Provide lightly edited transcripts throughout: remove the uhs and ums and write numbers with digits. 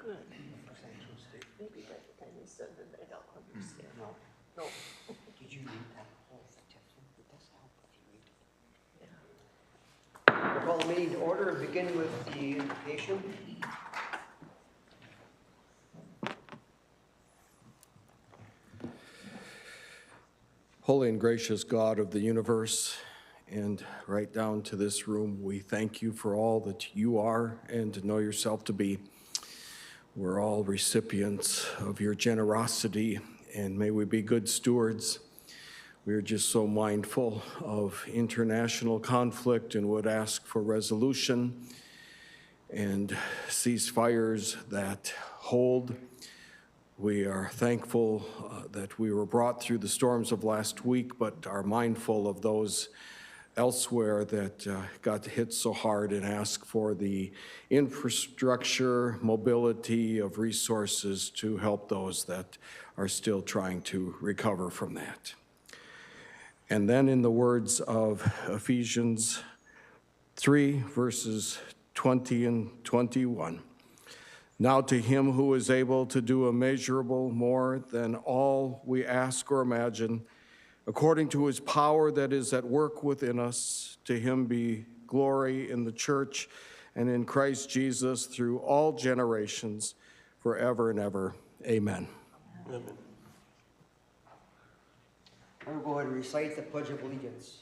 good. Maybe by the time you send it, I don't understand. No. Did you read that whole certificate? It does help if you read it. We'll call the meeting to order and begin with the invocation. Holy and gracious God of the universe, and right down to this room, we thank you for all that you are and know yourself to be. We're all recipients of your generosity, and may we be good stewards. We are just so mindful of international conflict and would ask for resolution and ceasefires that hold. We are thankful that we were brought through the storms of last week, but are mindful of those elsewhere that got hit so hard, and ask for the infrastructure, mobility of resources to help those that are still trying to recover from that. And then in the words of Ephesians 3, verses 20 and 21, now to him who is able to do immeasurable more than all we ask or imagine, according to his power that is at work within us, to him be glory in the church and in Christ Jesus through all generations, forever and ever. Amen. Amen. I will go ahead and recite the Pledge of Allegiance.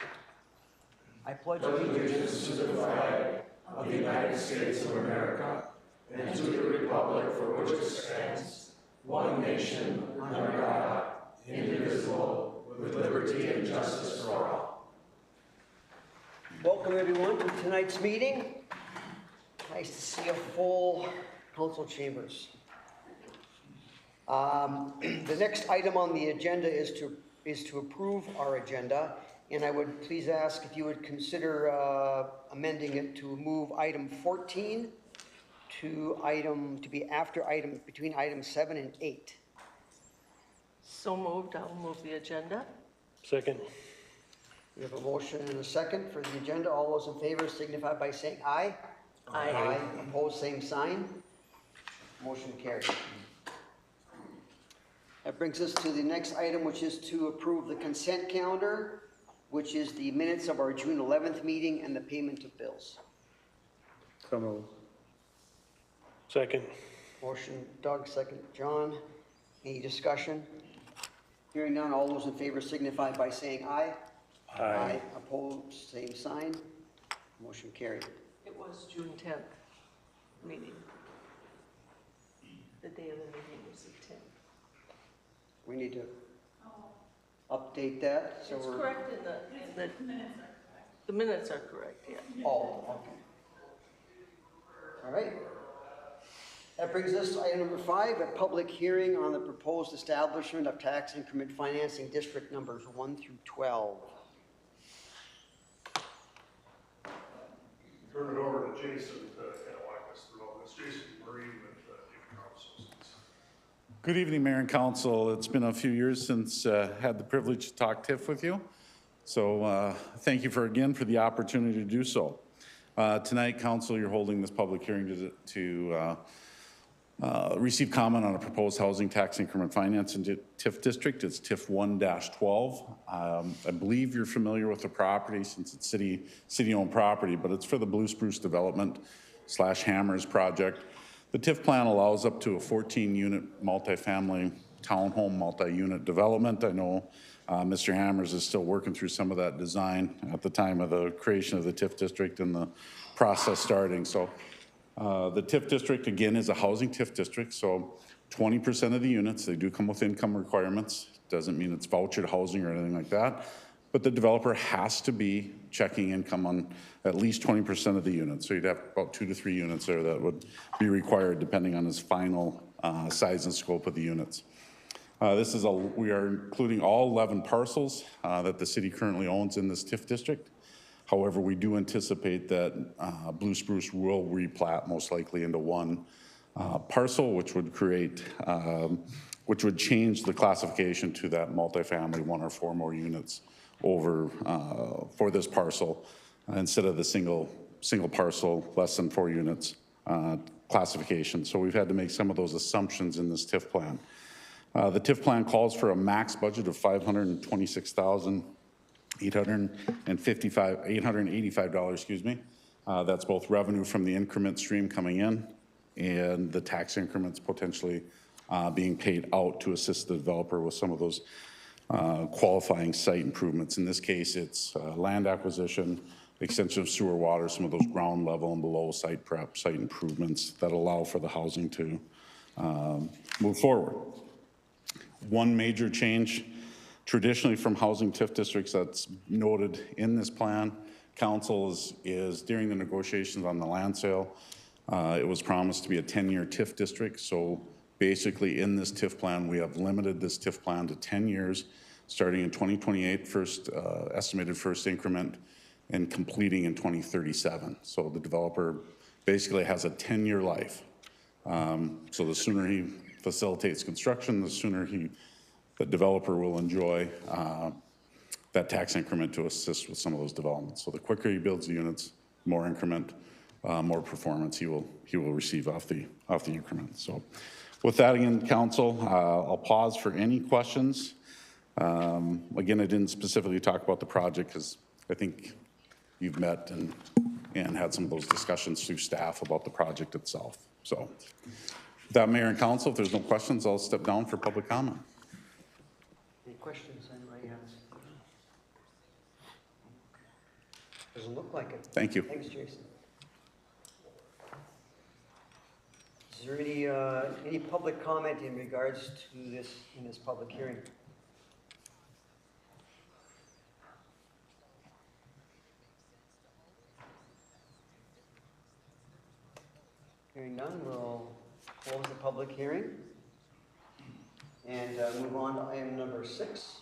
I pledge allegiance to the flag of the United States of America and to the republic for which it stands, one nation, under God, indivisible, with liberty and justice for all. Welcome everyone to tonight's meeting. Nice to see a full council chambers. The next item on the agenda is to approve our agenda, and I would please ask if you would consider amending it to move item 14 to be after between items 7 and 8. So moved, I'll move the agenda. Second. We have a motion and a second for the agenda. All those in favor signify by saying aye. Aye. Opposed, same sign. Motion carried. That brings us to the next item, which is to approve the consent calendar, which is the minutes of our June 11th meeting and the payment of bills. So moved. Second. Motion Doug, second John. Any discussion? Hearing none, all those in favor signify by saying aye. Aye. Opposed, same sign. Motion carried. It was June 10th meeting. The day of the meeting was the 10th. We need to update that. So It's we're correct in the minutes are correct, yeah. Oh, okay. All right. That brings us to item number 5, a public hearing on the proposed establishment of tax increment financing district numbers 1 through 12. Turn it over to Jason to kind of walk us through all this. Jason Murray with Newton Associates. Good evening, Mayor and Council. It's been a few years since had the privilege to talk TIF with you. So thank you again for the opportunity to do so. Tonight, Council, you're holding this public hearing to receive comment on a proposed housing tax increment finance in TIF district. It's TIF 1-12. I believe you're familiar with the property since it's city-owned property, but it's for the Blue Spruce Development / Hammers project. The TIF plan allows up to a 14-unit multifamily townhome multi-unit development. I know Mr. Hammers is still working through some of that design at the time of the creation of the TIF district and the process starting. So the TIF district, again, is a housing TIF district, so 20% of the units, they do come with income requirements. Doesn't mean it's vouchered housing or anything like that, but the developer has to be checking income on at least 20% of the units. So you'd have about 2 to 3 units there that would be required depending on his final size and scope of the units. We are including all 11 parcels that the city currently owns in this TIF district. However, we do anticipate that Blue Spruce will replat most likely into one parcel, which would change the classification to that multifamily 1 or 4 more units over for this parcel instead of the single parcel less than 4 units classification. So we've had to make some of those assumptions in this TIF plan. The TIF plan calls for a max budget of $526,885, excuse me. That's both revenue from the increment stream coming in and the tax increments potentially being paid out to assist the developer with some of those qualifying site improvements. In this case, it's land acquisition, extension of sewer water, some of those ground level and below site prep, site improvements that allow for the housing to move forward. One major change traditionally from housing TIF districts that's noted in this plan, council is during the negotiations on the land sale, it was promised to be a 10-year TIF district. So basically in this TIF plan, we have limited this TIF plan to 10 years, starting in 2028, estimated first increment, and completing in 2037. So the developer basically has a 10-year life. So the sooner he facilitates construction, the sooner the developer will enjoy that tax increment to assist with some of those developments. So the quicker he builds the units, more increment, more performance he will receive off the increment. So with that, again, council, I'll pause for any questions. Again, I didn't specifically talk about the project because I think you've met and had some of those discussions through staff about the project itself. So with that, Mayor and Council, if there's no questions, I'll step down for public comment. Any questions anybody has? Doesn't look like it. Thank you. Thanks, Jason. Is there any public comment in regards to this, in this public hearing? Hearing none, we'll close the public hearing and move on to item number 6,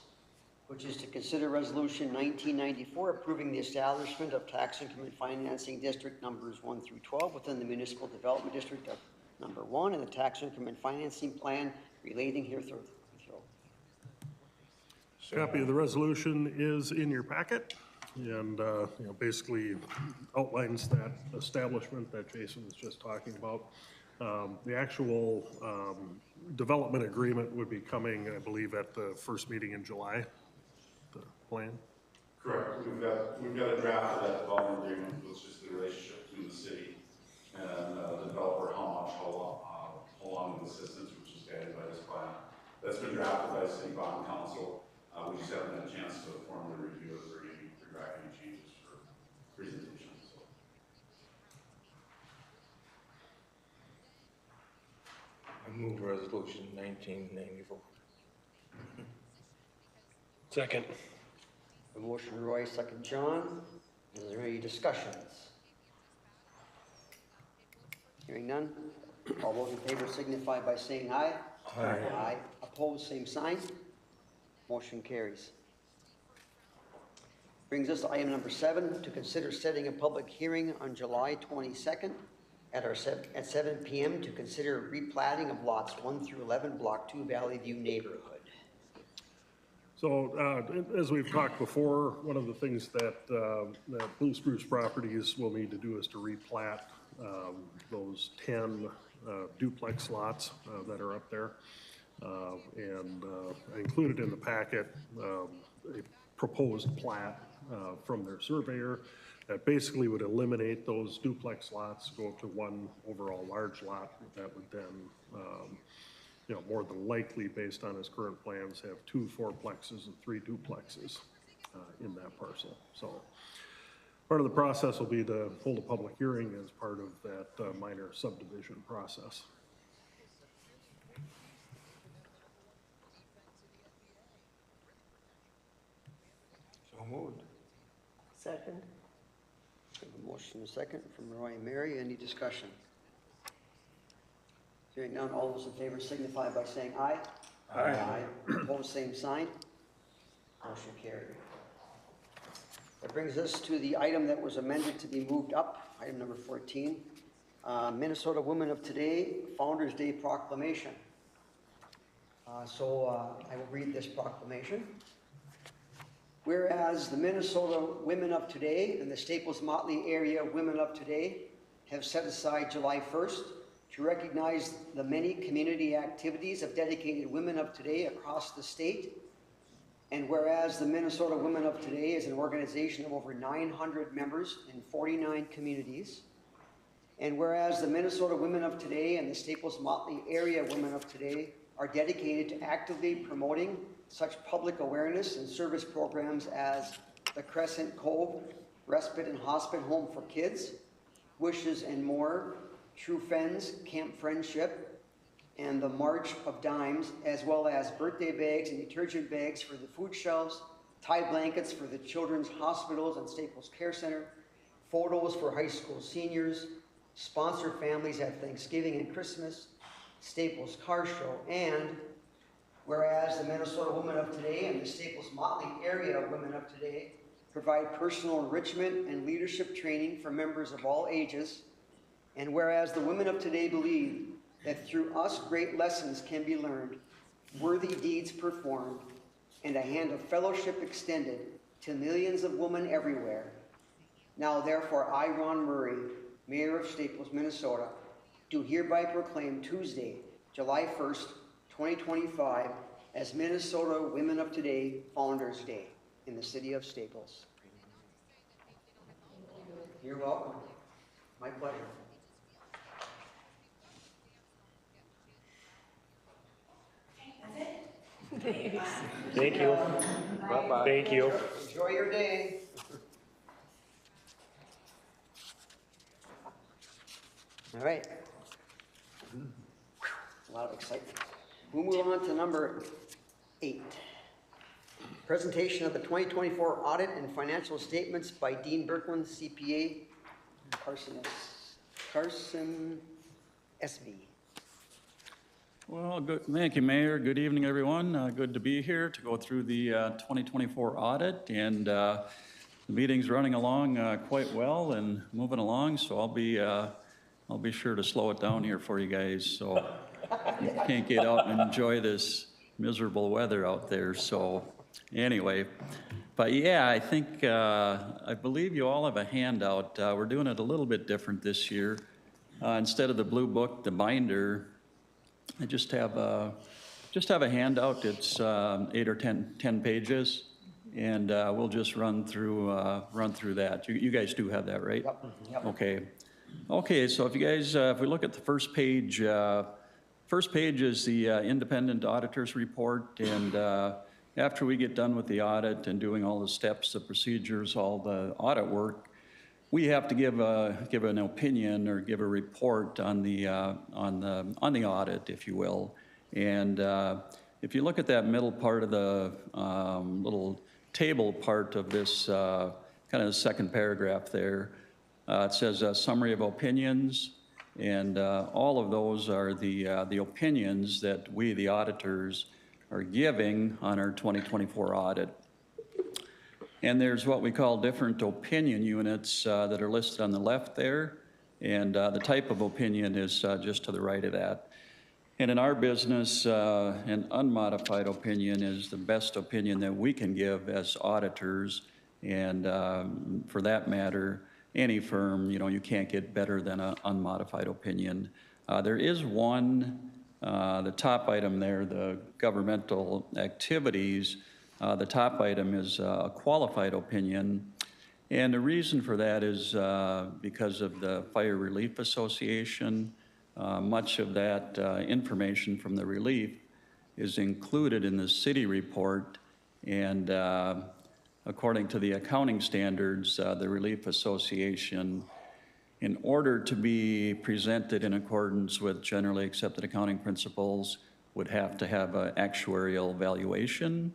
which is to consider resolution 1994 approving the establishment of tax increment financing district numbers 1 through 12 within the municipal development district of number 1 and the tax increment financing plan relating hereto. Copy of the resolution is in your packet, and basically outlines that establishment that Jason was just talking about. The actual development agreement would be coming, I believe, at the first meeting in July. The plan. Correct. We've got a draft of that development agreement, which is the relationship between the city and the developer, how long of assistance, which is guided by this plan. That's been drafted by the city bond council. We just haven't had a chance to formally review it or bring back any changes for presentation. So. I move resolution 1994. Second. A motion Roy, second John. Is there any discussions? Hearing none. All those in favor signify by saying aye. Aye. Aye. Opposed, same sign. Motion carries. Brings us to item number 7, to consider setting a public hearing on July 22nd at 7 p.m. to consider replatting of lots 1 through 11, Block 2, Valley View neighborhood. So as we've talked before, one of the things that Blue Spruce Properties will need to do is to replat those 10 duplex lots that are up there. And I included in the packet a proposed plat from their surveyor that basically would eliminate those duplex lots, go to one overall large lot that would then, more than likely, based on his current plans, have 2 fourplexes and 3 duplexes in that parcel. So part of the process will be to hold a public hearing as part of that minor subdivision process. So moved. Second. A motion and a second from Roy and Mary. Any discussion? Hearing none, all those in favor signify by saying aye. Aye. Aye. Opposed, same sign. Motion carried. That brings us to the item that was amended to be moved up, item number 14. Minnesota Women of Today Founders Day Proclamation. I will read this proclamation. Whereas the Minnesota Women of Today and the Staples Motley Area Women of Today have set aside July 1st to recognize the many community activities of dedicated women of today across the state. And whereas the Minnesota Women of Today is an organization of over 900 members in 49 communities, and whereas the Minnesota Women of Today and the Staples-Motley Area Women of Today are dedicated to actively promoting such public awareness and service programs as the Crescent Cove Respite and Hospice Home for Kids, Wishes and More, True Friends, Camp Friendship, and the March of Dimes, as well as birthday bags and detergent bags for the food shelves, tie blankets for the Children's Hospitals and Staples Care Center, photos for high school seniors, sponsor families at Thanksgiving and Christmas, Staples Car Show, and whereas the Minnesota Women of Today and the Staples-Motley Area Women of Today provide personal enrichment and leadership training for members of all ages, and whereas the Women of Today believe that through us great lessons can be learned, worthy deeds performed, and a hand of fellowship extended to millions of women everywhere. Now therefore I, Ron Murray, Mayor of Staples, Minnesota, do hereby proclaim Tuesday, July 1st, 2025 as Minnesota Women of Today Founders Day in the city of Staples. You're welcome. My pleasure. Thank you. Bye-bye. Thank you. Enjoy your day. All right. A lot of excitement. We'll move on to number 8. Presentation of the 2024 audit and financial statements by Dean Birkeland, CPA, Carson SV. Well, good, thank you, Mayor. Good evening, everyone. Good to be here to go through the 2024 audit, and the meeting's running along quite well and moving along. So I'll be sure to slow it down here for you guys, so you can't get out and enjoy this miserable weather out there. So anyway, but yeah, I think I believe you all have a handout. We're doing it a little bit different this year. Instead of the blue book, the binder, I just have a handout. It's 8 or 10 pages, and we'll just run through that. You guys do have that, right? Yep. Okay. So if you guys, if we look at the first page is the independent auditor's report, and after we get done with the audit and doing all the steps, the procedures, all the audit work, we have to give an opinion or give a report on the audit, if you will. And if you look at that middle part of the little table part of this kind of the second paragraph there, it says a summary of opinions, and all of those are the opinions that we, the auditors, are giving on our 2024 audit. And there's what we call different opinion units that are listed on the left there. And the type of opinion is just to the right of that. And in our business, an unmodified opinion is the best opinion that we can give as auditors. And for that matter, any firm, you can't get better than an unmodified opinion. There is one, the top item there, the governmental activities. The top item is a qualified opinion, and the reason for that is because of the Fire Relief Association. Much of that information from the relief is included in the city report, and according to the accounting standards, the Relief Association, in order to be presented in accordance with generally accepted accounting principles, would have to have an actuarial valuation.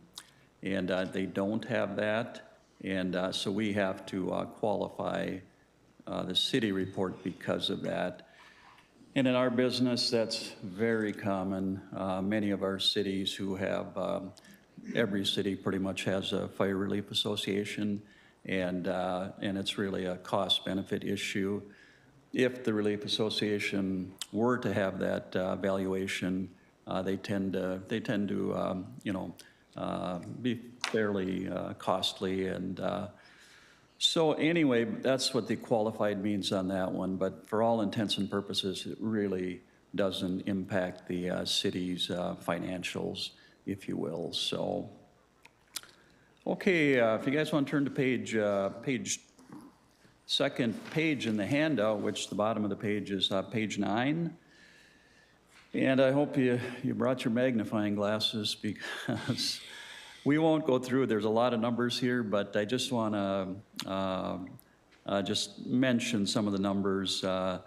And they don't have that, and so we have to qualify the city report because of that. And in our business, that's very common. Many of our cities who have, every city pretty much has a Fire Relief Association, and it's really a cost-benefit issue. If the Relief Association were to have that valuation, they tend to be fairly costly, and so anyway, that's what the qualified means on that one. But for all intents and purposes, it really doesn't impact the city's financials, if you will. So, okay, if you guys want to turn to second page in the handout, which the bottom of the page is page 9. And I hope you brought your magnifying glasses, because we won't go through, there's a lot of numbers here, but I just want to just mention some of the numbers. The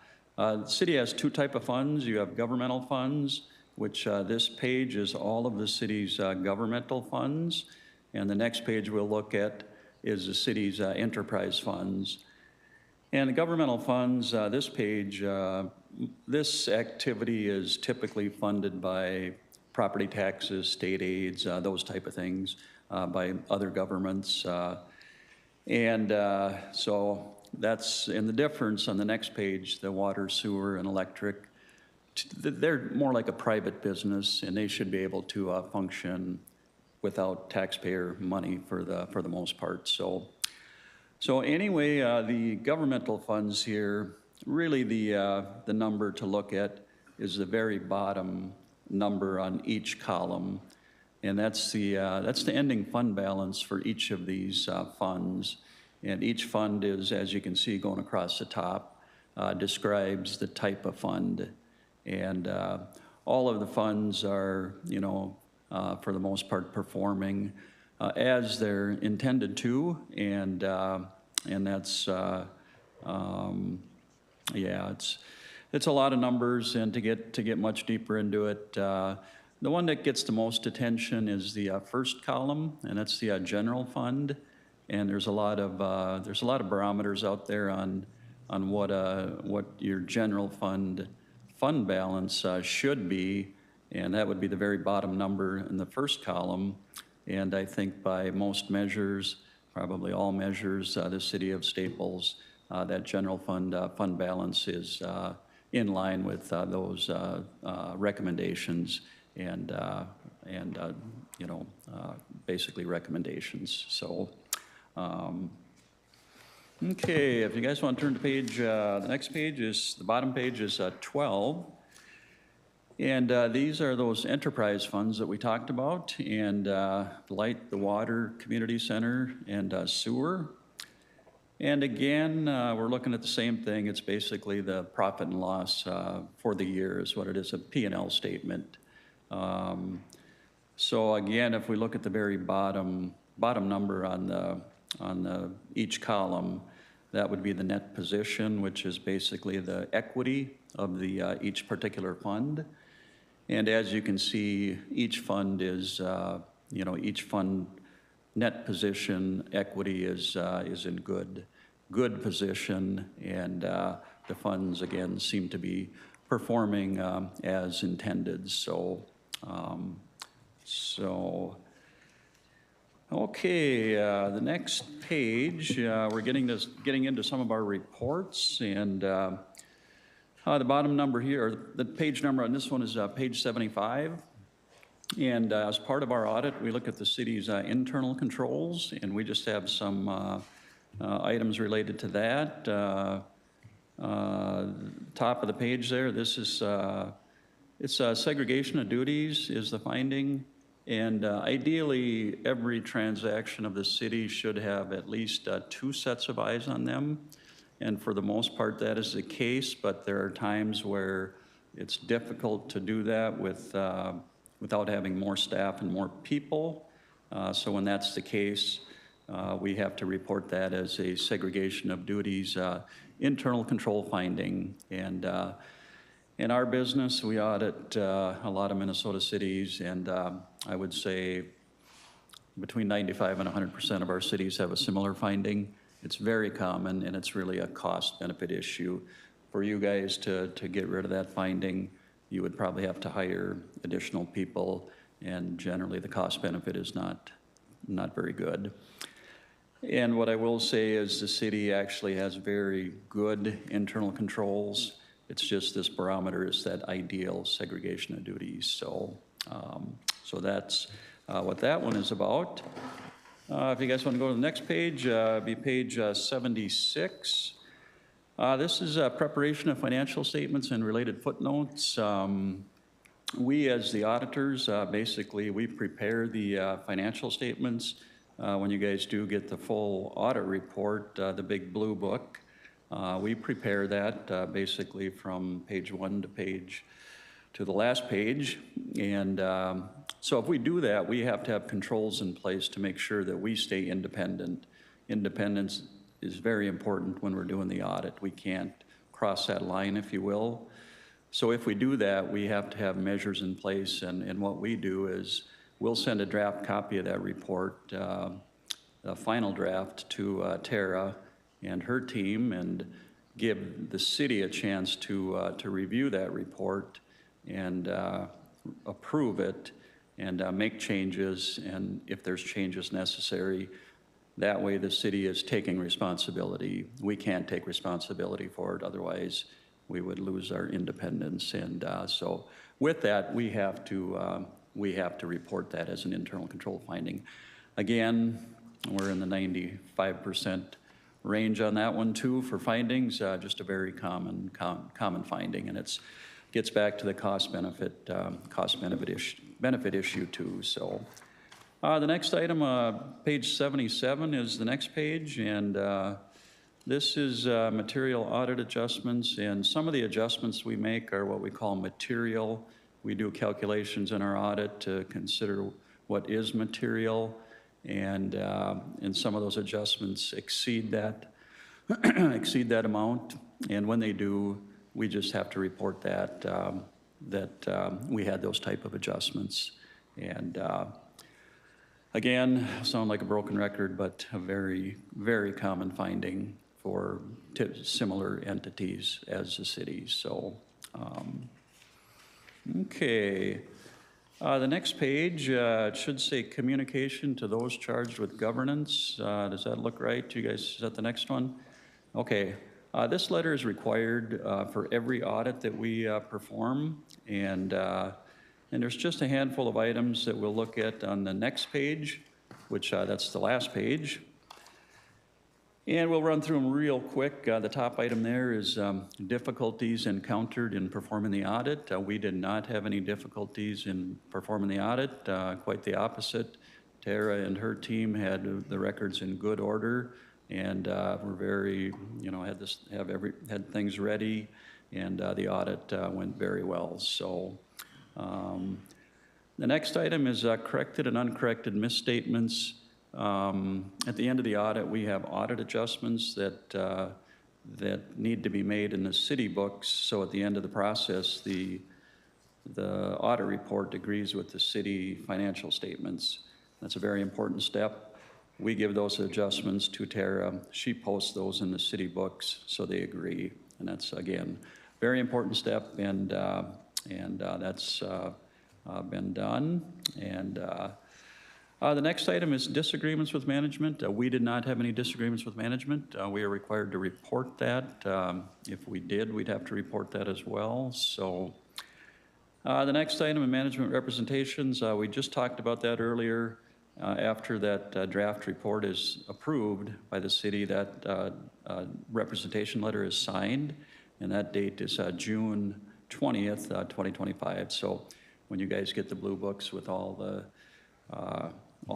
city has two types of funds. You have governmental funds, which this page is all of the city's governmental funds. And the next page we'll look at is the city's enterprise funds. And the governmental funds, this page, this activity is typically funded by property taxes, state aids, those type of things, by other governments. So that's in the difference on the next page, the water, sewer, and electric. They're more like a private business, and they should be able to function without taxpayer money for the most part. So anyway, the governmental funds here, really the number to look at is the very bottom number on each column, and that's the ending fund balance for each of these funds. And each fund is, as you can see going across the top, describes the type of fund. And all of the funds are, for the most part, performing as they're intended to, and that's, yeah, it's a lot of numbers, and to get much deeper into it, the one that gets the most attention is the first column, and that's the general fund. And there's a lot of barometers out there on what your general fund balance should be, and that would be the very bottom number in the first column. And I think by most measures, probably all measures, the city of Staples, that general fund balance is in line with those recommendations and basically recommendations. So, okay, if you guys want to turn to page, the next page is, the bottom page is 12. And these are those enterprise funds that we talked about, and light, the water, community center, and sewer. And again, we're looking at the same thing. It's basically the profit and loss for the year is what it is, a P&L statement. So again, if we look at the very bottom number on each column, that would be the net position, which is basically the equity of the each particular fund. And as you can see, each fund is, each fund net position equity is in good position, and the funds again seem to be performing as intended. So, okay, the next page, we're getting into some of our reports, and the bottom number here, or the page number on this one is page 75. And as part of our audit, we look at the city's internal controls, and we just have some items related to that. Top of the page there, this is, it's segregation of duties is the finding. And ideally, every transaction of the city should have at least 2 sets of eyes on them. And for the most part, that is the case, but there are times where it's difficult to do that without having more staff and more people. So when that's the case, we have to report that as a segregation of duties, internal control finding. And in our business, we audit a lot of Minnesota cities, and I would say between 95 and 100% of our cities have a similar finding. It's very common, and it's really a cost-benefit issue. For you guys to get rid of that finding, you would probably have to hire additional people, and generally the cost-benefit is not very good. And what I will say is the city actually has very good internal controls. It's just this barometer is that ideal segregation of duties. So, so that's what that one is about. If you guys want to go to the next page, be page 76. This is preparation of financial statements and related footnotes. We, as the auditors, basically, we prepare the financial statements. When you guys do get the full audit report, the big blue book, we prepare that basically from page 1 to the last page. And so if we do that, we have to have controls in place to make sure that we stay independent. Independence is very important when we're doing the audit. We can't cross that line, if you will. So if we do that, we have to have measures in place, and what we do is we'll send a draft copy of that report, a final draft, to Tara and her team, and give the city a chance to review that report and approve it and make changes, and if there's changes necessary, that way the city is taking responsibility. We can't take responsibility for it, otherwise we would lose our independence. And so with that, we have to report that as an internal control finding. Again, we're in the 95% range on that one too for findings, just a very common finding, and it gets back to the cost benefit issue too. So the next item, page 77 is the next page, and this is material audit adjustments, and some of the adjustments we make are what we call material. We do calculations in our audit to consider what is material, and some of those adjustments exceed that amount. And when they do, we just have to report that we had those type of adjustments. And again, sound like a broken record, but a very, very common finding for similar entities as the city. So, okay. The next page, it should say communication to those charged with governance. Does that look right? You guys, is that the next one? Okay. This letter is required for every audit that we perform, and there's just a handful of items that we'll look at on the next page, which that's the last page. And we'll run through them real quick. The top item there is difficulties encountered in performing the audit. We did not have any difficulties in performing the audit, quite the opposite. Tara and her team had the records in good order, and were very, had things ready, and the audit went very well. So the next item is corrected and uncorrected misstatements. At the end of the audit, we have audit adjustments that need to be made in the city books. So at the end of the process, the audit report agrees with the city financial statements. That's a very important step. We give those adjustments to Tara. She posts those in the city books, so they agree. And that's, again, very important step, and that's been done. And the next item is disagreements with management. We did not have any disagreements with management. We are required to report that. If we did, we'd have to report that as well. So the next item in management representations, we just talked about that earlier. After that draft report is approved by the city, that representation letter is signed, and that date is June 20th, 2025. So when you guys get the blue books with all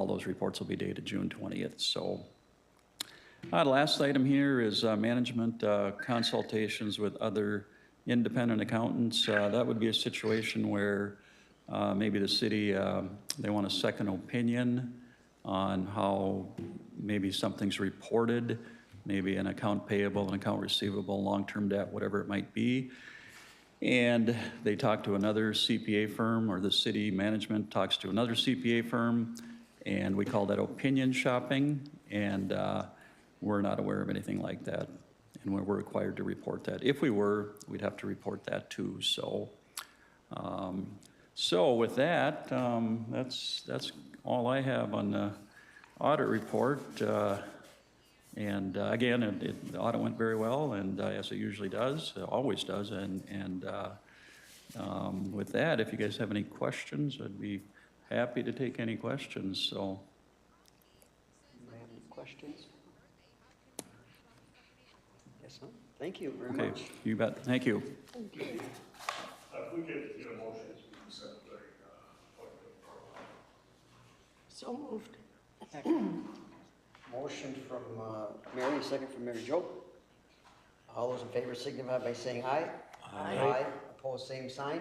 those reports will be dated June 20th. So the last item here is management consultations with other independent accountants. That would be a situation where maybe the city, they want a second opinion on how maybe something's reported, maybe an account payable, an account receivable, long-term debt, whatever it might be. And they talk to another CPA firm, or the city management talks to another CPA firm, and we call that opinion shopping, and we're not aware of anything like that, and we're required to report that. If we were, we'd have to report that too. So, so with that, that's all I have on the audit report. And again, the audit went very well, and as it usually does, it always does. And with that, if you guys have any questions, I'd be happy to take any questions. So, Do you have any questions? Yes, sir. Thank you very Okay, much. you bet. Thank you. If we could get a motion to set the, So moved. Motion from Mary, second from Mary Jo. All those in favor signify by saying aye. Aye. Opposed, same sign.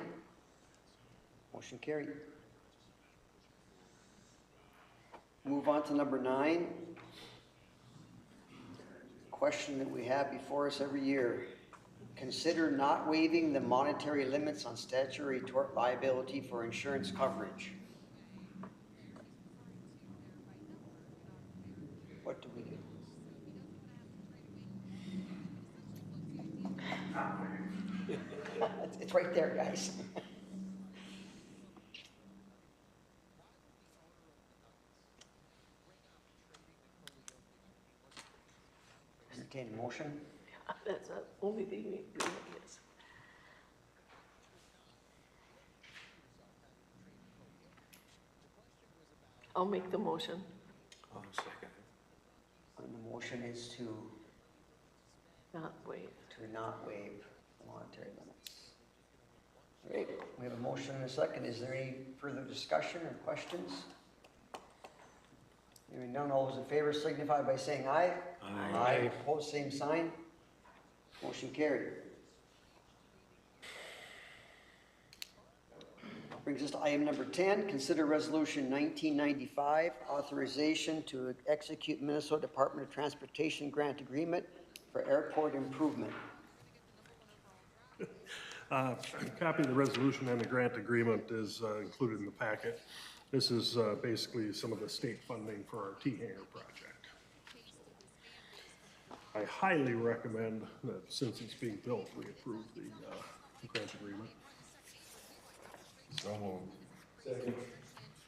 Motion carried. Move on to number 9. Question that we have before us every year. Consider not waiving the monetary limits on statutory tort liability for insurance coverage. What do we do? It's right there, guys. Entertain a motion. That's the only thing we do with this. I'll make the motion. I'll second. And the motion is to Not waive. not waive the monetary limits. Great, we have a motion and a second. Is there any further discussion or questions? Hearing none, all those in favor signify by saying aye. Aye. Opposed, same sign. Motion carried. Brings us to item number 10, consider resolution 1995, authorization to execute Minnesota Department of Transportation grant agreement for airport improvement. A copy of the resolution and the grant agreement is included in the packet. This is basically some of the state funding for our T-Hanger project. I highly recommend that since it's being built, we approve the grant agreement. So moved.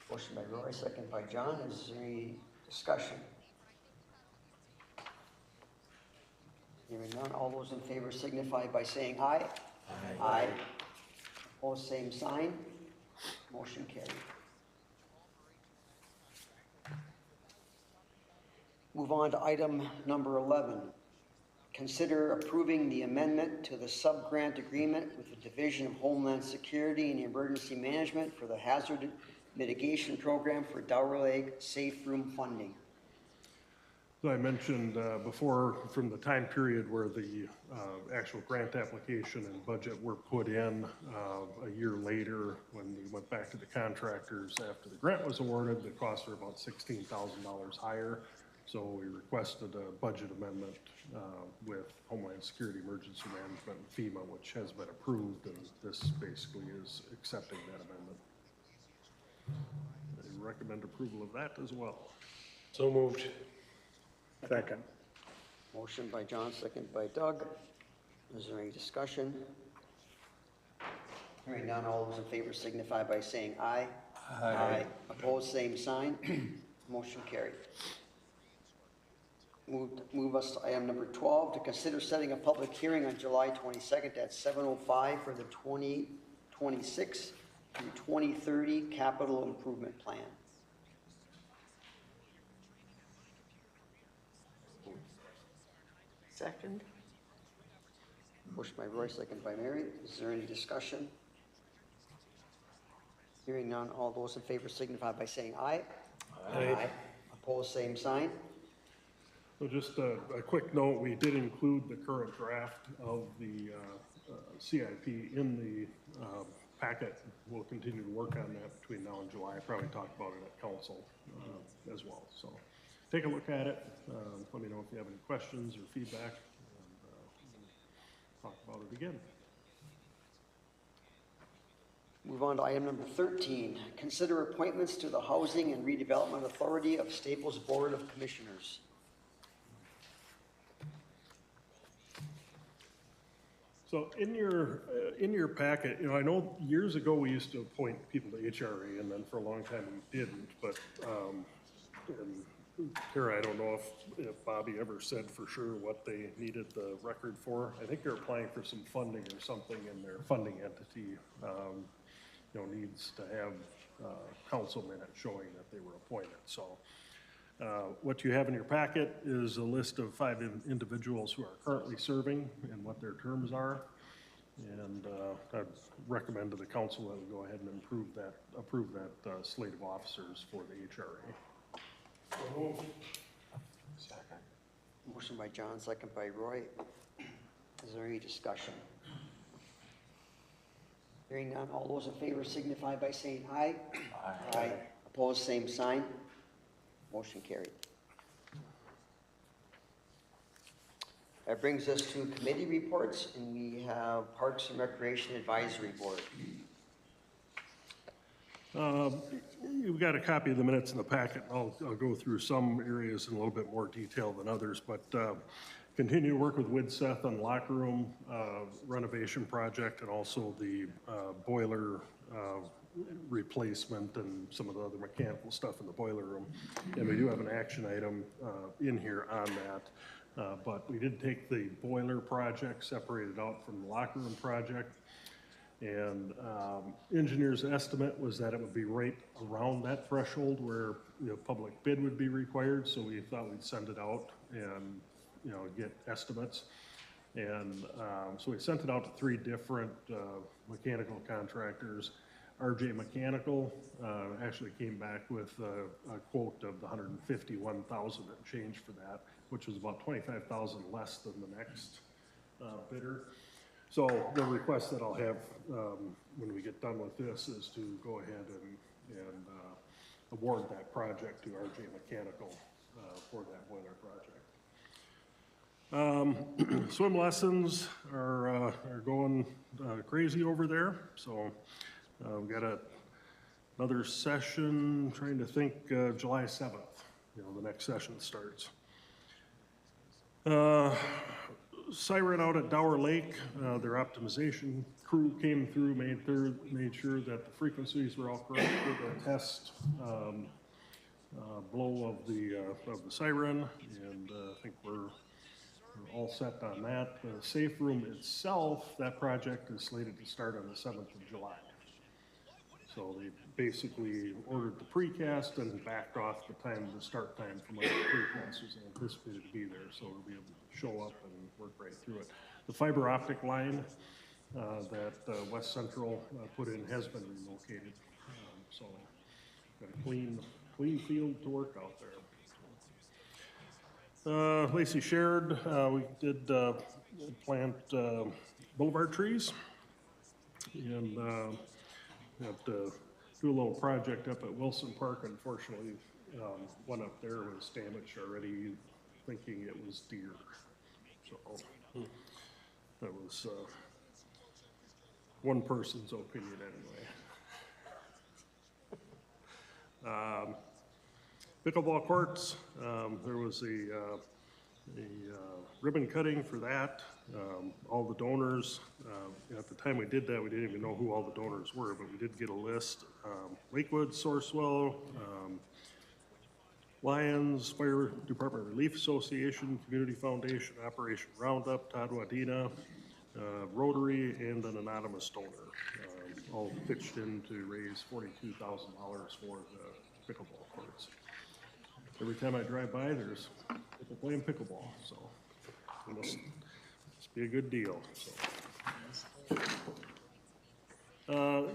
Motion by Roy, second by John. Is there any discussion? Hearing none, all those in favor signify by saying aye. Aye. Opposed, same sign. Motion carried. Move on to item number 11. Consider approving the amendment to the sub-grant agreement with the Division of Homeland Security and Emergency Management for the Hazard Mitigation Program for Dowry Lake Safe Room funding. So I mentioned before, from the time period where the actual grant application and budget were put in a year later, when we went back to the contractors after the grant was awarded, the costs were about $16,000 higher. So we requested a budget amendment with Homeland Security Emergency Management and FEMA, which has been approved, and this basically is accepting that amendment. I recommend approval of that as well. So moved. Second. Motion by John, second by Doug. Is there any discussion? Hearing none, all those in favor signify by saying aye. Aye. Opposed, same sign. Motion carried. Move us to item number 12, to consider setting a public hearing on July 22nd at 7:05 for the 2026 through 2030 capital improvement plan. Second. Motion by Roy, second by Mary. Is there any discussion? Hearing none, all those in favor signify by saying aye. Aye. Opposed, same sign. So just a quick note, we did include the current draft of the CIP in the packet. We'll continue to work on that between now and July. Probably talk about it at council as well. So take a look at it. Let me know if you have any questions or feedback, and talk about it again. Move on to item number 13. Consider appointments to the Housing and Redevelopment Authority of Staples Board of Commissioners. So in your packet, you know, I know years ago we used to appoint people to HRA, and then for a long time we didn't, but, and Tara, I don't know if Bobby ever said for sure what they needed the record for. I think they're applying for some funding or something, and their funding entity, you know, needs to have council minutes showing that they were appointed. So What you have in your packet is a list of 5 individuals who are currently serving and what their terms are. And I'd recommend to the council that we go ahead and approve that slate of officers for the HRA. Motion by John, second by Roy. Is there any discussion? Hearing none, all those in favor signify by saying aye. Aye. Opposed, same sign. Motion carried. That brings us to committee reports, and we have Parks and Recreation Advisory Board. You've got a copy of the minutes in the packet. I'll go through some areas in a little bit more detail than others, but continue to work with Widseth on the locker room renovation project and also the boiler replacement and some of the other mechanical stuff in the boiler room. And we do have an action item in here on that. But we did take the boiler project, separated out from the locker room project. And engineer's estimate was that it would be right around that threshold where, you know, public bid would be required. So we thought we'd send it out and, you know, get estimates. And so we sent it out to 3 different mechanical contractors. RJ Mechanical actually came back with a quote of the $151,000 and change for that, which was about $25,000 less than the next bidder. So the request that I'll have when we get done with this is to go ahead and award that project to RJ Mechanical for that boiler project. Swim lessons are going crazy over there. So we've got another session, trying to think, July 7th, you know, the next session starts. Siren out at Dower Lake, their optimization crew came through, made sure that the frequencies were all correct for the test blow of the siren, and I think we're all set on that. The safe room itself, that project is slated to start on the 7th of July. So they basically ordered the precast and backed off the start time from what the precast was anticipated to be there, so we'll be able to show up and work right through it. The fiber optic line that West Central put in has been relocated, so got a clean field to work out there. Lacey shared, we did plant boulevard trees, and have to do a little project up at Wilson Park. Unfortunately, one up there was damaged already, thinking it was deer. So that was one person's opinion anyway. Pickleball courts, there was a ribbon cutting for that. All the donors, at the time we did that, we didn't even know who all the donors were, but we did get a list. Lakewood, Sourcewell, Lions, Fire Department Relief Association, Community Foundation, Operation Roundup, Todd Wadena, Rotary, and an anonymous donor, all pitched in to raise $42,000 for the pickleball courts. Every time I drive by, there's people playing pickleball, so it must be a good deal. So.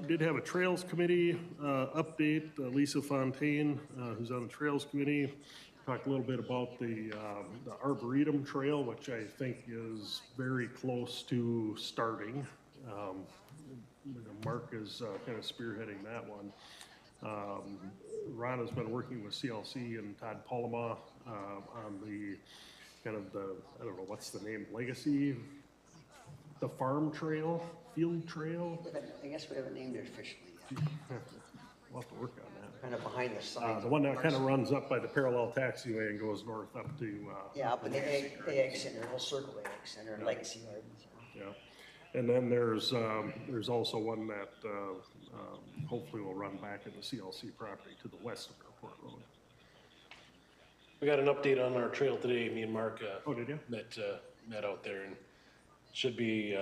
Did have a Trails Committee update. Lisa Fontaine, who's on the Trails Committee, talked a little bit about the Arboretum Trail, which I think is very close to starting. Mark is kind of spearheading that one. Ron has been working with CLC and Todd Palama on the kind of I don't know, what's the name, Legacy, the farm trail, field trail? I guess we haven't named it officially yet. We'll have to work on that. Kind of behind the sign. The one that kind of runs up by the parallel taxiway and goes north up to. Yeah, up in the Ag Center, we'll circle the Ag Center and Legacy Gardens. Yeah, and then there's also one that hopefully will run back in the CLC property to the west of Airport Road. We got an update on our trail today. Me and Mark Oh, did you? met out there, and should be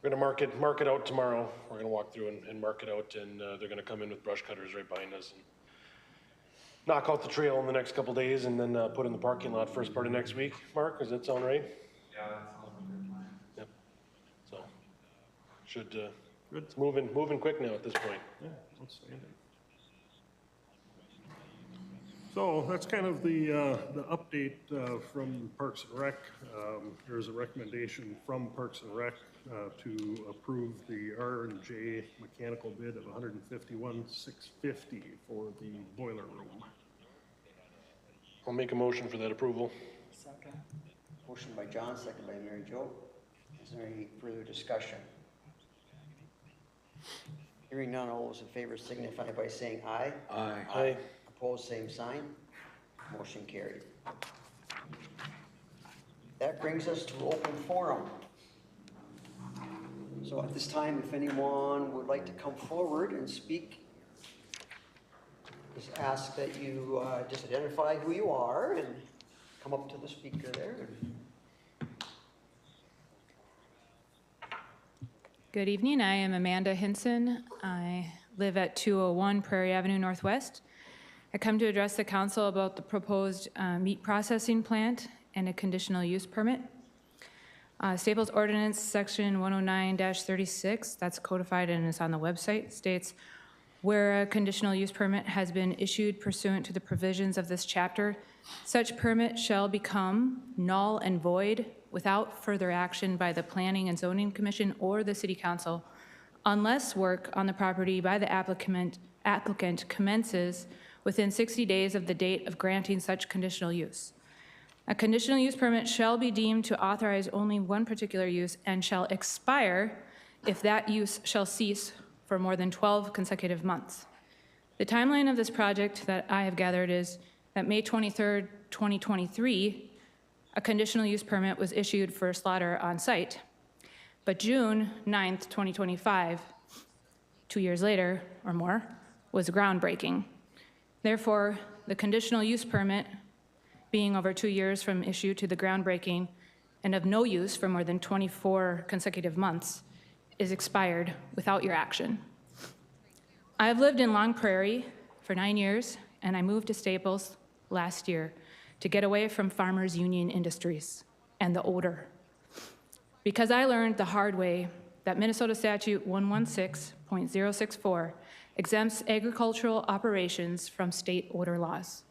we're gonna mark it out tomorrow. We're gonna walk through and mark it out, and they're gonna come in with brush cutters right behind us and knock out the trail in the next couple days and then put in the parking lot first part of next week. Mark, does that sound right? Yeah, that sounds like a good plan. Yep. So, should, it's moving quick now at this point. Yeah, outstanding. So that's kind of the update from Parks and Rec. There's a recommendation from Parks and Rec to approve the R&J mechanical bid of $151,650 for the boiler room. I'll make a motion for that approval. Second. Motion by John, second by Mary Jo. Is there any further discussion? Hearing none, all those in favor signify by saying aye. Aye. Aye. Opposed, same sign. Motion carried. That brings us to open forum. So at this time, if anyone would like to come forward and speak, just ask that you just identify who you are and come up to the speaker there. Good evening. I am Amanda Hinson. I live at 201 Prairie Avenue Northwest. I come to address the council about the proposed meat processing plant and a conditional use permit. Staples Ordinance Section 109-36, that's codified and is on the website, states, where a conditional use permit has been issued pursuant to the provisions of this chapter, such permit shall become null and void without further action by the Planning and Zoning Commission or the City Council unless work on the property by the applicant commences within 60 days of the date of granting such conditional use. A conditional use permit shall be deemed to authorize only one particular use and shall expire if that use shall cease for more than 12 consecutive months. The timeline of this project that I have gathered is that May 23rd, 2023, a conditional use permit was issued for slaughter on site. But June 9th, 2025, 2 years later or more, was groundbreaking. Therefore, the conditional use permit, being over 2 years from issue to the groundbreaking and of no use for more than 24 consecutive months, is expired without your action. I have lived in Long Prairie for 9 years, and I moved to Staples last year to get away from Farmers Union Industries and the odor. Because I learned the hard way that Minnesota Statute 116.064 exempts agricultural operations from state odor laws.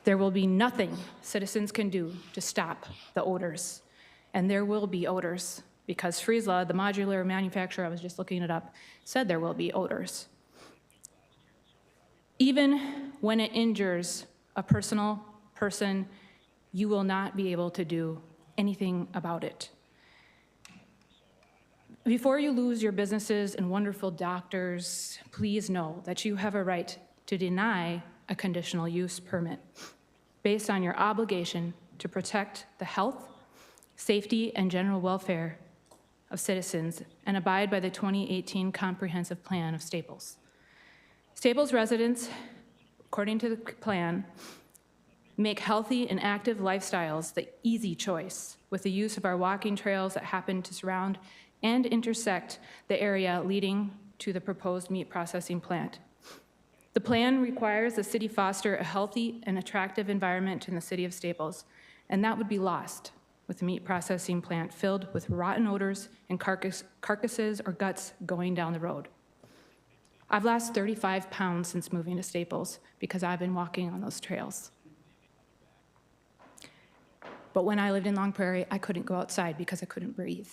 There will be nothing citizens can do to stop the odors, and there will be odors because Friesla, the modular manufacturer, I was just looking it up, said there will be odors. Even when it injures a person, you will not be able to do anything about it. Before you lose your businesses and wonderful doctors, please know that you have a right to deny a conditional use permit based on your obligation to protect the health, safety, and general welfare of citizens and abide by the 2018 Comprehensive Plan of Staples. Staples residents, according to the plan, make healthy and active lifestyles the easy choice with the use of our walking trails that happen to surround and intersect the area leading to the proposed meat processing plant. The plan requires the city foster a healthy and attractive environment in the city of Staples, and that would be lost with the meat processing plant filled with rotten odors and carcasses or guts going down the road. I've lost 35 pounds since moving to Staples because I've been walking on those trails. But when I lived in Long Prairie, I couldn't go outside because I couldn't breathe.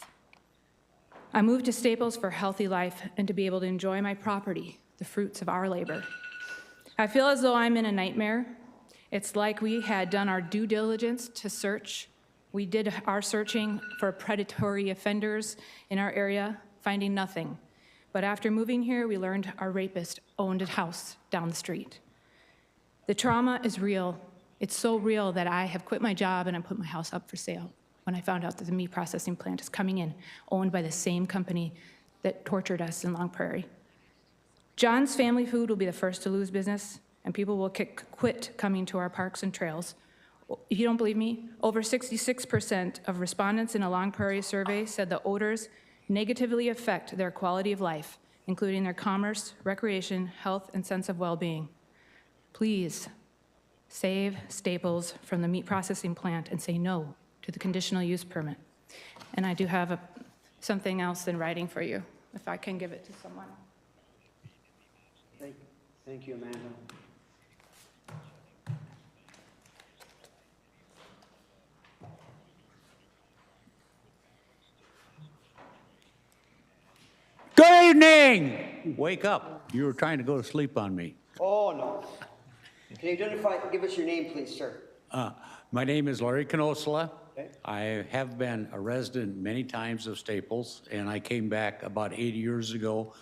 I moved to Staples for a healthy life and to be able to enjoy my property, the fruits of our labor. I feel as though I'm in a nightmare. It's like we had done our due diligence to search. We did our searching for predatory offenders in our area, finding nothing. But after moving here, we learned our rapist owned a house down the street. The trauma is real. It's so real that I have quit my job and I put my house up for sale when I found out that the meat processing plant is coming in, owned by the same company that tortured us in Long Prairie. John's Family Food will be the first to lose business, and people will quit coming to our parks and trails. If you don't believe me, over 66% of respondents in a Long Prairie survey said the odors negatively affect their quality of life, including their commerce, recreation, health, and sense of well-being. please save Staples from the meat processing plant and say no to the conditional use permit. And I do have something else in writing for you, if I can give it to someone. Thank you, Amanda. Good evening! Wake up. You were trying to go to sleep on me. Oh, no. Can you give us your name, please, sir? My name is Larry Canosla. Okay. I have been a resident many times of Staples, and I came back about 80 years ago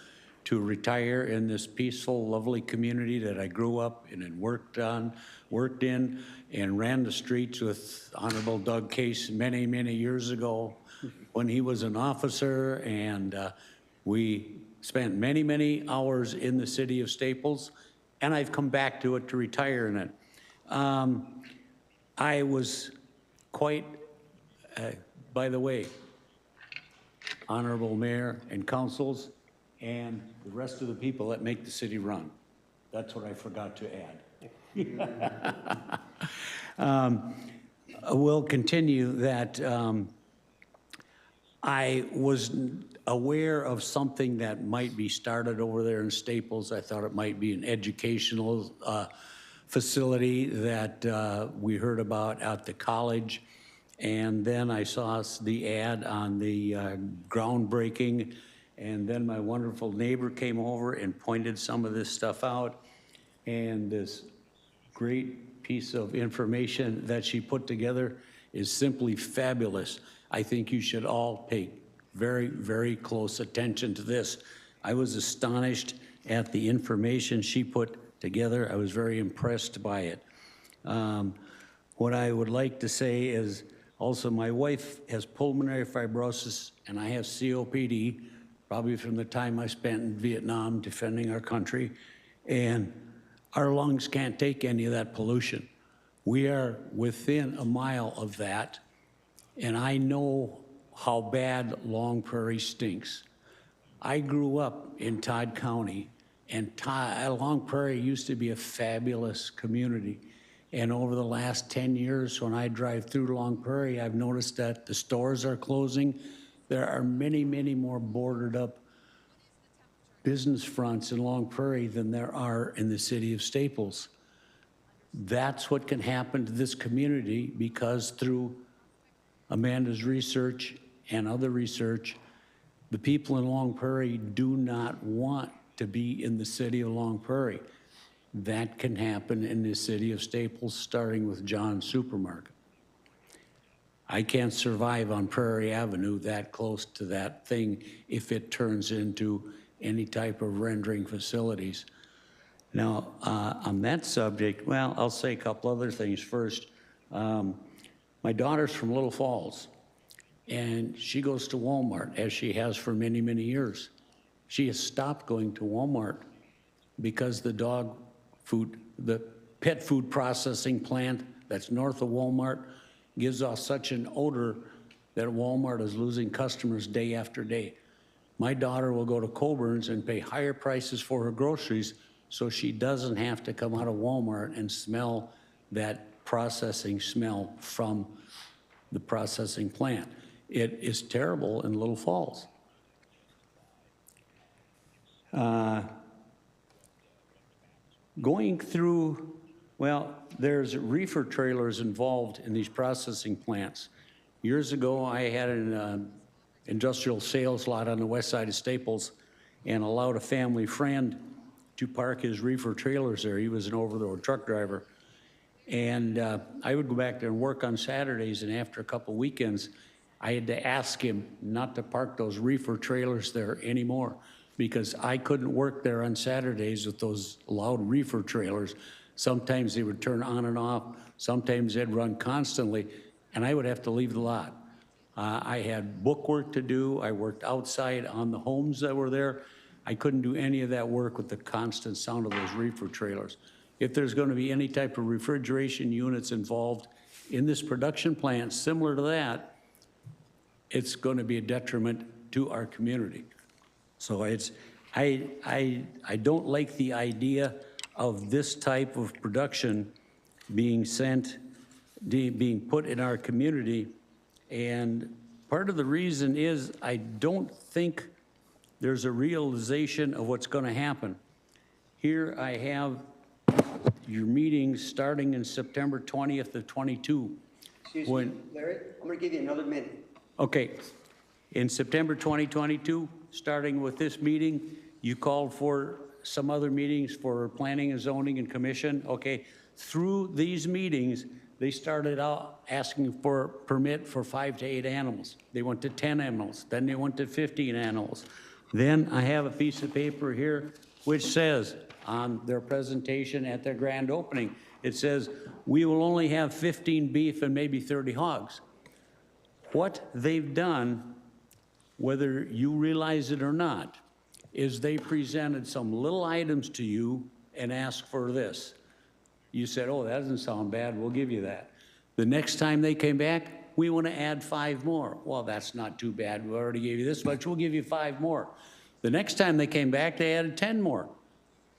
to retire in this peaceful, lovely community that I grew up in and worked in, and ran the streets with Honorable Doug Case many, many years ago when he was an officer, and we spent many, many hours in the city of Staples, and I've come back to it to retire in it. I was quite, by the way, Honorable Mayor and councils, and the rest of the people that make the city run. That's what I forgot to add. We'll continue that. I was aware of something that might be started over there in Staples. I thought it might be an educational facility that we heard about at the college. And then I saw the ad on the groundbreaking, and then my wonderful neighbor came over and pointed some of this stuff out. And this great piece of information that she put together is simply fabulous. I think you should all pay very, very close attention to this. I was astonished at the information she put together. I was very impressed by it. What I would like to say is also my wife has pulmonary fibrosis and I have COPD, probably from the time I spent in Vietnam defending our country, and our lungs can't take any of that pollution. We are within a mile of that, and I know how bad Long Prairie stinks. I grew up in Todd County, and Long Prairie used to be a fabulous community. And over the last 10 years, when I drive through Long Prairie, I've noticed that the stores are closing. There are many, many more boarded up business fronts in Long Prairie than there are in the city of Staples. That's what can happen to this community because through Amanda's research and other research, the people in Long Prairie do not want to be in the city of Long Prairie. That can happen in the city of Staples, starting with John's Supermarket. I can't survive on Prairie Avenue that close to that thing if it turns into any type of rendering facilities. Now, on that subject, well, I'll say a couple other things first. My daughter's from Little Falls, and she goes to Walmart, as she has for many, many years. She has stopped going to Walmart because the pet food processing plant that's north of Walmart gives off such an odor that Walmart is losing customers day after day. My daughter will go to Coburn's and pay higher prices for her groceries so she doesn't have to come out of Walmart and smell that processing smell from the processing plant. It is terrible in Little Falls. Going through, well, there's reefer trailers involved in these processing plants. Years ago, I had an industrial sales lot on the west side of Staples and allowed a family friend to park his reefer trailers there. He was an over-the-road truck driver. And I would go back there and work on Saturdays, and after a couple weekends, I had to ask him not to park those reefer trailers there anymore because I couldn't work there on Saturdays with those loud reefer trailers. Sometimes they would turn on and off, sometimes they'd run constantly, and I would have to leave the lot. I had book work to do, I worked outside on the homes that were there. I couldn't do any of that work with the constant sound of those reefer trailers. If there's going to be any type of refrigeration units involved in this production plant similar to that, it's going to be a detriment to our community. So I don't like the idea of this type of production being being put in our community. And part of the reason is I don't think there's a realization of what's going to happen. Here I have your meetings starting in September 20th of 22. Excuse me, Larry, I'm going to give you another minute. Okay, in September 2022, starting with this meeting, you called for some other meetings for planning and zoning and commission. Okay, through these meetings, they started out asking for permit for 5 to 8 animals. They went to 10 animals, then they went to 15 animals. Then I have a piece of paper here which says on their presentation at their grand opening, it says, we will only have 15 beef and maybe 30 hogs. What they've done, whether you realize it or not, is they presented some little items to you and asked for this. You said, oh, that doesn't sound bad, we'll give you that. The next time they came back, we want to add 5 more. Well, that's not too bad, we already gave you this much, we'll give you 5 more. The next time they came back, they added 10 more.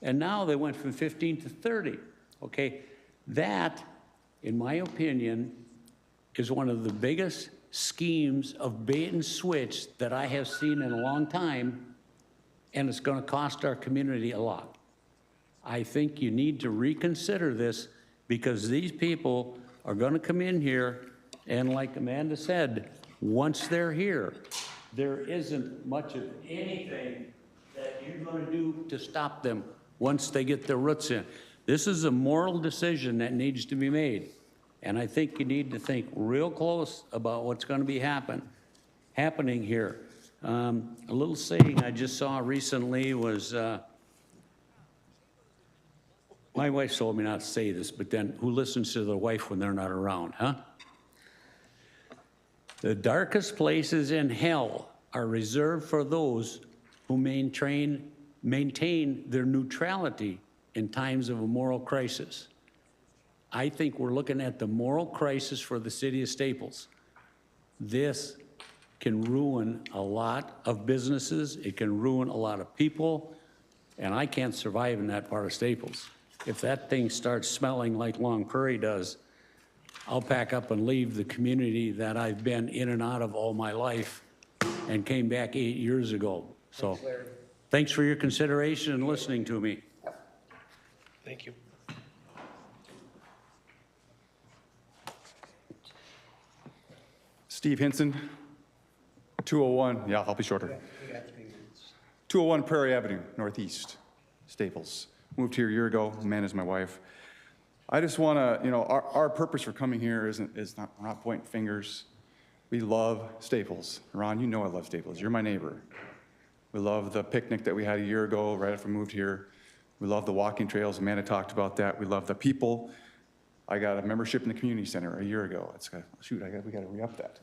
And now they went from 15 to 30, okay? That, in my opinion, is one of the biggest schemes of bait and switch that I have seen in a long time, and it's going to cost our community a lot. I think you need to reconsider this because these people are going to come in here, and like Amanda said, once they're here, there isn't much of anything that you're going to do to stop them once they get their roots in. This is a moral decision that needs to be made. And I think you need to think real close about what's going to be happening here. A little saying I just saw recently was, my wife told me not to say this, but then who listens to their wife when they're not around, huh? The darkest places in hell are reserved for those who maintain their neutrality in times of a moral crisis. I think we're looking at the moral crisis for the city of Staples. This can ruin a lot of businesses. It can ruin a lot of people, and I can't survive in that part of Staples. If that thing starts smelling like Long Prairie does, I'll pack up and leave the community that I've been in and out of all my life and came back 8 years ago. So thanks for your consideration and listening to me. Thank you. Steve Hinson, 201, yeah, I'll be shorter. 201 Prairie Avenue, Northeast, Staples. Moved here a year ago. Amanda's my wife. I just want to, our purpose for coming here we're not pointing fingers. We love Staples. Ron, you know I love Staples. You're my neighbor. We love the picnic that we had a year ago right after we moved here. We love the walking trails. Amanda talked about that. We love the people. I got a membership in the community center a year ago. We got to re-up that.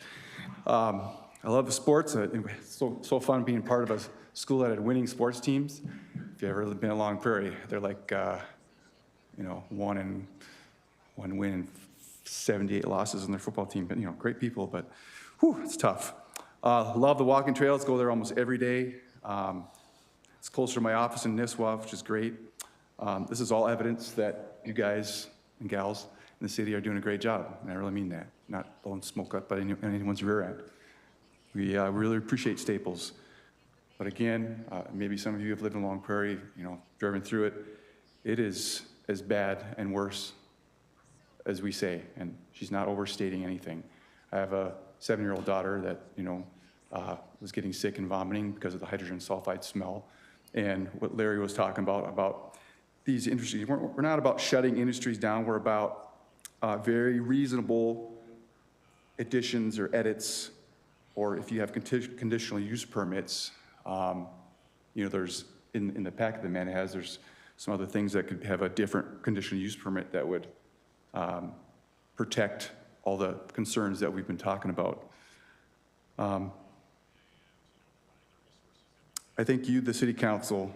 I love the sports. It's so fun being part of a school that had winning sports teams. If you've ever been along Prairie, they're like, one win and 78 losses on their football team. But great people, but whew, it's tough. Love the walking trails. Go there almost every day. It's closer to my office in Nisswa, which is great. This is all evidence that you guys and gals in the city are doing a great job, and I really mean that. Not blowing smoke up by anyone's rear end. We really appreciate Staples. But again, maybe some of you have lived in Long Prairie, driven through it. It is as bad and worse as we say, and she's not overstating anything. I have a 7-year-old daughter that, was getting sick and vomiting because of the hydrogen sulfide smell. And what Larry was talking about these industries, we're not about shutting industries down, we're about very reasonable additions or edits, or if you have conditional use permits, there's, in the packet that Amanda has, there's some other things that could have a different conditional use permit that would protect all the concerns that we've been talking about. I think you, the City Council,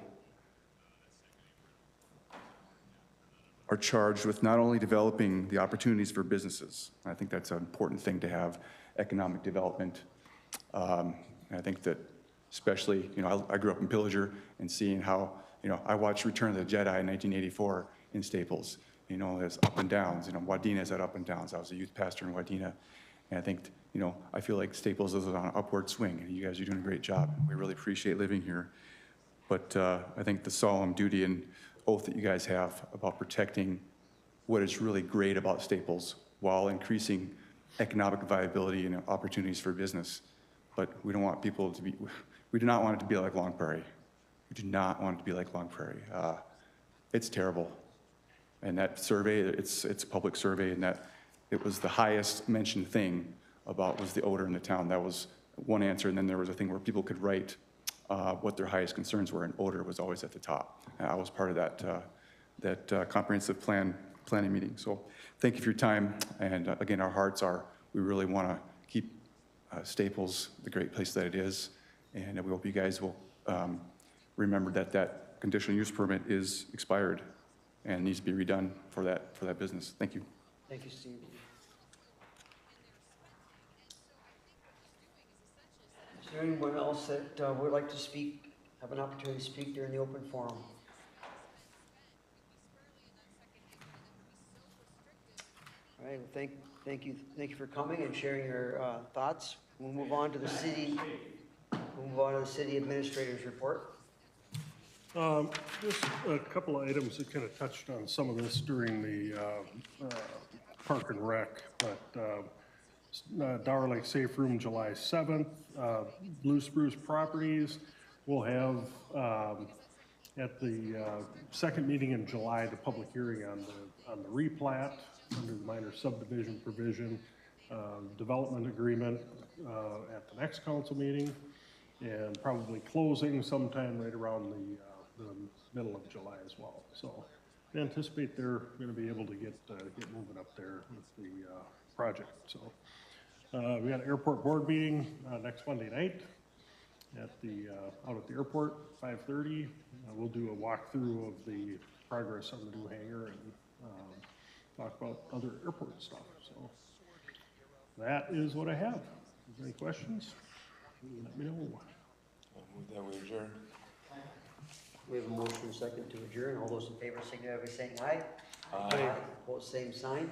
are charged with not only developing the opportunities for businesses. I think that's an important thing to have, economic development. And I think that especially, I grew up in Pillager and seeing how You know, I watched Return of the Jedi in 1984 in Staples. You know, there's up and downs. You know, Wadena had up and downs. I was a youth pastor in Wadena. And I think, you know, I feel like Staples is on an upward swing, and you guys are doing a great job. We really appreciate living here. But I think the solemn duty and oath that you guys have about protecting what is really great about Staples while increasing economic viability and opportunities for business. But we don't want people to be, we do not want it to be like Long Prairie. We do not want it to be like Long Prairie. It's terrible. And that survey, it's a public survey, and that it was the highest mentioned thing about was the odor in the town. That was one answer, and then there was a thing where people could write what their highest concerns were, and odor was always at the top. And I was part of that comprehensive planning meeting. So thank you for your time, and again, our hearts are, we really want to keep Staples the great place that it is, and we hope you guys will remember that that conditional use permit is expired and needs to be redone for that business. Thank you. Thank you, Steve. Is there anyone else that would like to speak, have an opportunity to speak during the open forum? All right, well, thank you for coming and sharing your thoughts. We'll move on to the city administrator's report. Just a couple of items that kind of touched on some of this during the Park and Rec, but Dower Lake Safe Room, July 7th. Blue Spruce Properties will have at the second meeting in July, the public hearing on the replat under the minor subdivision provision, development agreement at the next council meeting, and probably closing sometime right around the middle of July as well. So I anticipate they're going to be able to get moving up there with the project. So we got an airport board meeting next Monday night at out at the airport, 5:30. We'll do a walkthrough of the progress on the new hangar and talk about other airport stuff. So that is what I have. Is there any questions? Let me know. That we adjourn. We have a motion second to adjourn. All those in favor signify by saying aye. Aye. Opposed, same sign.